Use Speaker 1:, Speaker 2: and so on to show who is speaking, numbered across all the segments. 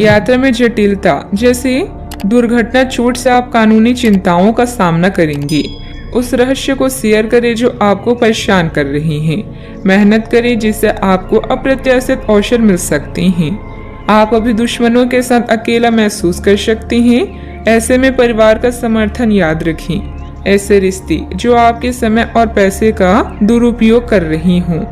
Speaker 1: यात्रा में जटिलता जैसे दुर्घटना चोट से आप कानूनी चिंताओं का सामना करेंगे। उस रहस्य को शेयर करें जो आपको परेशान कर रही हैं। मेहनत करें जिससे आपको अप्रत्याशित अवसर मिल सकते हैं। आप अभी दुश्मनों के साथ अकेला महसूस कर सकते हैं। ऐसे में परिवार का समर्थन याद रखें। ऐसे रिश्ते जो आपके समय और पैसे का दुरुपयोग कर रही हों,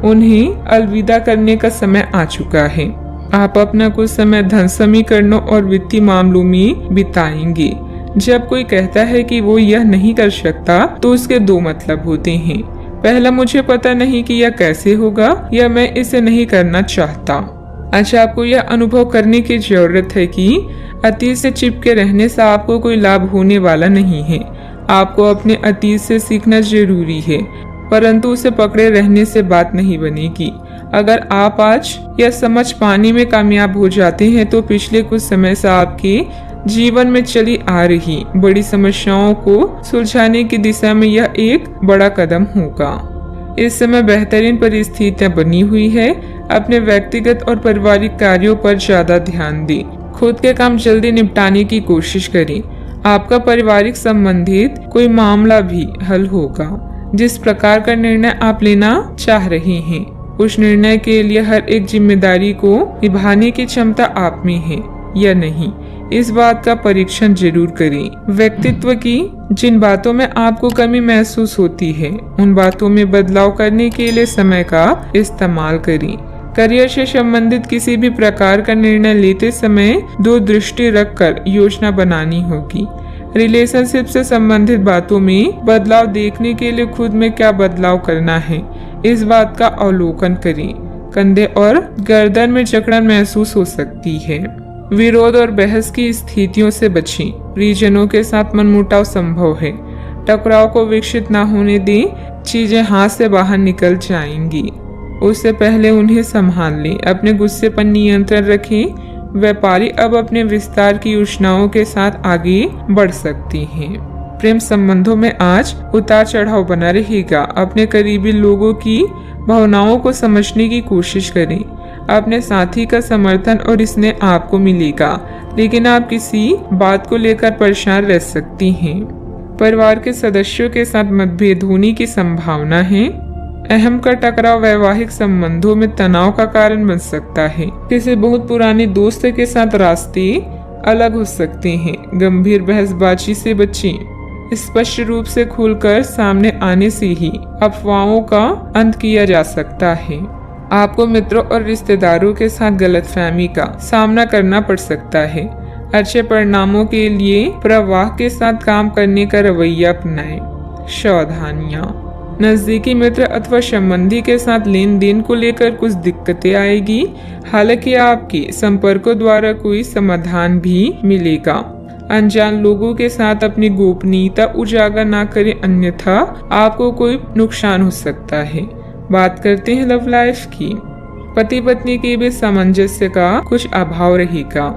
Speaker 1: उन्हें अलविदा करने का समय आ चुका है। आप अपना कुछ समय धन समीकरणों और वित्तीय मामलों में बिताएंगे। जब कोई कहता है कि वो यह नहीं कर सकता तो उसके दो मतलब होते हैं। पहला, मुझे पता नहीं कि यह कैसे होगा, या मैं इसे नहीं करना चाहता। अच्छा, आपको यह अनुभव करने की जरूरत है कि अतीत से चिपके रहने से आपको कोई लाभ होने वाला नहीं है। आपको अपने अतीत से सीखना जरूरी है, परंतु उसे पकड़े रहने से बात नहीं बनेगी। अगर आप आज यह समझ पाने में कामयाब हो जाते हैं तो पिछले कुछ समय से आपके जीवन में चली आ रही बड़ी समस्याओं को सुलझाने की दिशा में यह एक बड़ा कदम होगा। इस समय बेहतरीन परिस्थितियां बनी हुई है। अपने व्यक्तिगत और पारिवारिक कार्यों पर ज्यादा ध्यान दें। खुद के काम जल्दी निपटाने की कोशिश करें। आपका पारिवारिक संबंधित कोई मामला भी हल होगा। जिस प्रकार का निर्णय आप लेना चाह रहे हैं, उस निर्णय के लिए हर एक जिम्मेदारी को निभाने की क्षमता आप में है या नहीं, इस बात का परीक्षण जरूर करें। व्यक्तित्व की जिन बातों में आपको कमी महसूस होती है, उन बातों में बदलाव करने के लिए समय का इस्तेमाल करें। करियर से संबंधित किसी भी प्रकार का निर्णय लेते समय दूरदृष्टि रखकर योजना बनानी होगी। रिलेशनशिप से संबंधित बातों में बदलाव देखने के लिए खुद में क्या बदलाव करना है, इस बात का अवलोकन करें। कंधे और गर्दन में जकड़न महसूस हो सकती है। विरोध और बहस की स्थितियों से बचें। परिजनों के साथ मनमुटाव संभव है। टकराव को विकसित न होने दें। चीजें हाथ से बाहर निकल जाएंगी, उससे पहले उन्हें संभाल लें। अपने गुस्से पर नियंत्रण रखें। व्यापारी अब अपने विस्तार की योजनाओं के साथ आगे बढ़ सकती हैं। प्रेम संबंधों में आज उतार चढ़ाव बना रहेगा। अपने करीबी लोगों की भावनाओं को समझने की कोशिश करें। अपने साथी का समर्थन और स्नेह आपको मिलेगा, लेकिन आप किसी बात को लेकर परेशान रह सकती हैं। परिवार के सदस्यों के साथ मतभेद होने की संभावना है। अहम का टकराव वैवाहिक संबंधों में तनाव का कारण बन सकता है। किसी बहुत पुराने दोस्त के साथ रास्ते अलग हो सकते हैं। गंभीर बहसबाजी से बचें। स्पष्ट रूप से खुलकर सामने आने से ही अफवाहों का अंत किया जा सकता है। आपको मित्रों और रिश्तेदारों के साथ गलतफहमी का सामना करना पड़ सकता है। अच्छे परिणामों के लिए प्रवाह के साथ काम करने का रवैया अपनाएं। सावधानियां। नजदीकी मित्र अथवा संबंधी के साथ लेन देन को लेकर कुछ दिक्कतें आएगी। हालांकि आपके संपर्कों द्वारा कोई समाधान भी मिलेगा। अनजान लोगों के साथ अपनी गोपनीयता उजागर ना करें, अन्यथा आपको कोई नुकसान हो सकता है। बात करते हैं लव लाइफ की। पति पत्नी के बीच सामंजस्य का कुछ अभाव रहेगा।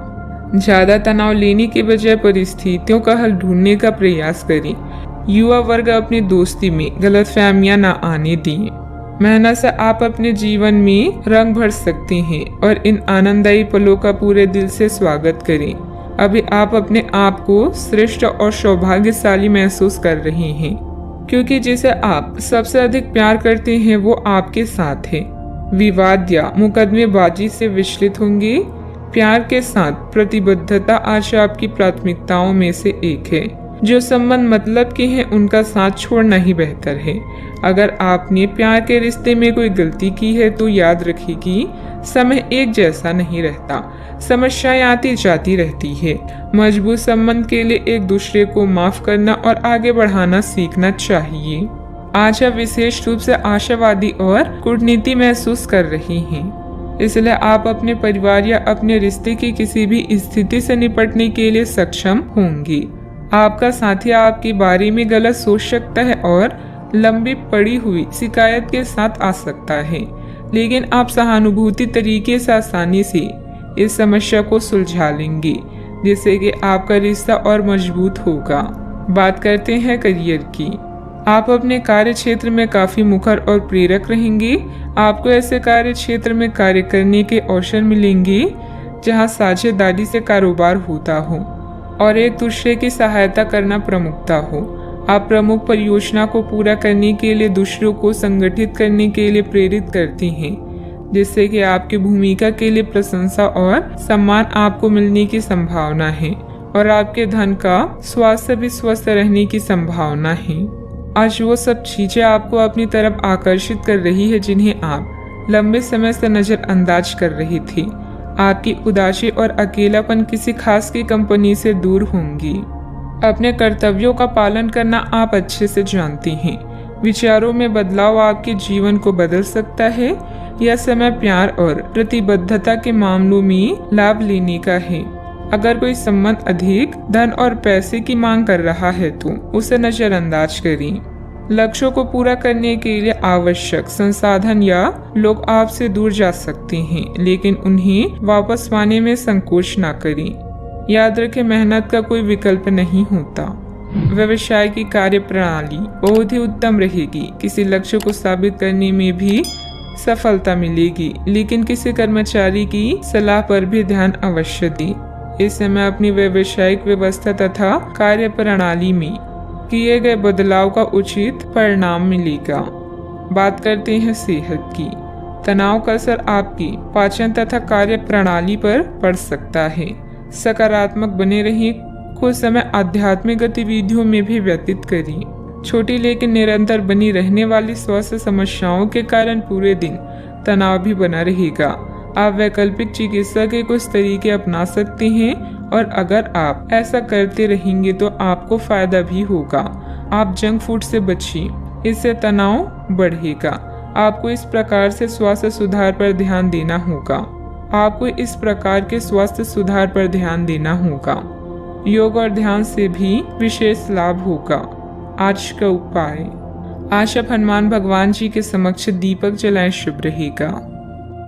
Speaker 1: ज्यादा तनाव लेने के बजाय परिस्थितियों का हल ढूंढने का प्रयास करें। युवा वर्ग अपनी दोस्ती में गलतफहमियां न आने दें। मेहनत से आप अपने जीवन में रंग भर सकते हैं और इन आनंददायी पलों का पूरे दिल से स्वागत करें। अभी आप अपने आप को श्रेष्ठ और सौभाग्यशाली महसूस कर रहे हैं, क्योंकि जिसे आप सबसे अधिक प्यार करते हैं वो आपके साथ है। विवाद या मुकदमेबाजी से विचलित होंगे। प्यार के साथ प्रतिबद्धता आज आपकी प्राथमिकताओं में से एक है। जो संबंध मतलब के हैं उनका साथ छोड़ना ही बेहतर है। अगर आपने प्यार के रिश्ते में कोई गलती की है तो याद रखिए कि समय एक जैसा नहीं रहता। समस्याएं आती जाती रहती है। मजबूत संबंध के लिए एक दूसरे को माफ करना और आगे बढ़ाना सीखना चाहिए। आज आप विशेष रूप से आशावादी और कूटनीति महसूस कर रही हैं, इसलिए आप अपने परिवार या अपने रिश्ते की किसी भी स्थिति से निपटने के लिए सक्षम होंगी। आपका साथी आपके बारे में गलत सोच सकता है और लंबी पड़ी हुई शिकायत के साथ आ सकता है, लेकिन आप सहानुभूति तरीके से आसानी से इस समस्या को सुलझा लेंगे, जिससे कि आपका रिश्ता और मजबूत होगा। बात करते हैं करियर की। आप अपने कार्य क्षेत्र में काफी मुखर और प्रेरक रहेंगे। आपको ऐसे कार्य क्षेत्र में कार्य करने के अवसर मिलेंगे जहां साझेदारी से कारोबार होता हो और एक दूसरे की सहायता करना प्रमुखता हो। आप प्रमुख परियोजना को पूरा करने के लिए दूसरों को संगठित करने के लिए प्रेरित करती हैं, जिससे कि आपकी भूमिका के लिए प्रशंसा और सम्मान आपको मिलने की संभावना है और आपके धन का स्वास्थ्य भी स्वस्थ रहने की संभावना है। आज वो सब चीजें आपको अपनी तरफ आकर्षित कर रही है जिन्हें आप लंबे समय से नजरअंदाज कर रही थी। आपकी उदासी और अकेलापन किसी खास की कंपनी से दूर होंगी। अपने कर्तव्यों का पालन करना आप अच्छे से जानती हैं। विचारों में बदलाव आपके जीवन को बदल सकता है। यह समय प्यार और प्रतिबद्धता के मामलों में लाभ लेने का है। अगर कोई संबंध अधिक धन और पैसे की मांग कर रहा है तो उसे नजरअंदाज करें। लक्ष्यों को पूरा करने के लिए आवश्यक संसाधन या लोग आपसे दूर जा सकते हैं, लेकिन उन्हें वापस पाने में संकोच न करें। याद रखें, मेहनत का कोई विकल्प नहीं होता। व्यवसाय की कार्य प्रणाली बहुत ही उत्तम रहेगी। किसी लक्ष्य को साबित करने में भी सफलता मिलेगी, लेकिन किसी कर्मचारी की सलाह पर भी ध्यान अवश्य दें। इस समय अपनी व्यावसायिक व्यवस्था तथा कार्य प्रणाली में किए गए बदलाव का उचित परिणाम मिलेगा। बात करते हैं सेहत की। तनाव का असर आपकी पाचन तथा कार्य प्रणाली पर पड़ सकता है। सकारात्मक बने रहें। कुछ समय आध्यात्मिक गतिविधियों में भी व्यतीत करें। छोटी लेकिन निरंतर बनी रहने वाली स्वास्थ्य समस्याओं के कारण पूरे दिन तनाव भी बना रहेगा। आप वैकल्पिक चिकित्सा के कुछ तरीके अपना सकते हैं और अगर आप ऐसा करते रहेंगे तो आपको फायदा भी होगा। आप जंक फूड से बचिए, इससे तनाव बढ़ेगा। आपको इस प्रकार से स्वास्थ्य सुधार पर ध्यान देना होगा। योग और ध्यान से भी विशेष लाभ होगा। आज का उपाय, आज आप हनुमान भगवान जी के समक्ष दीपक जलाएं, शुभ रहेगा।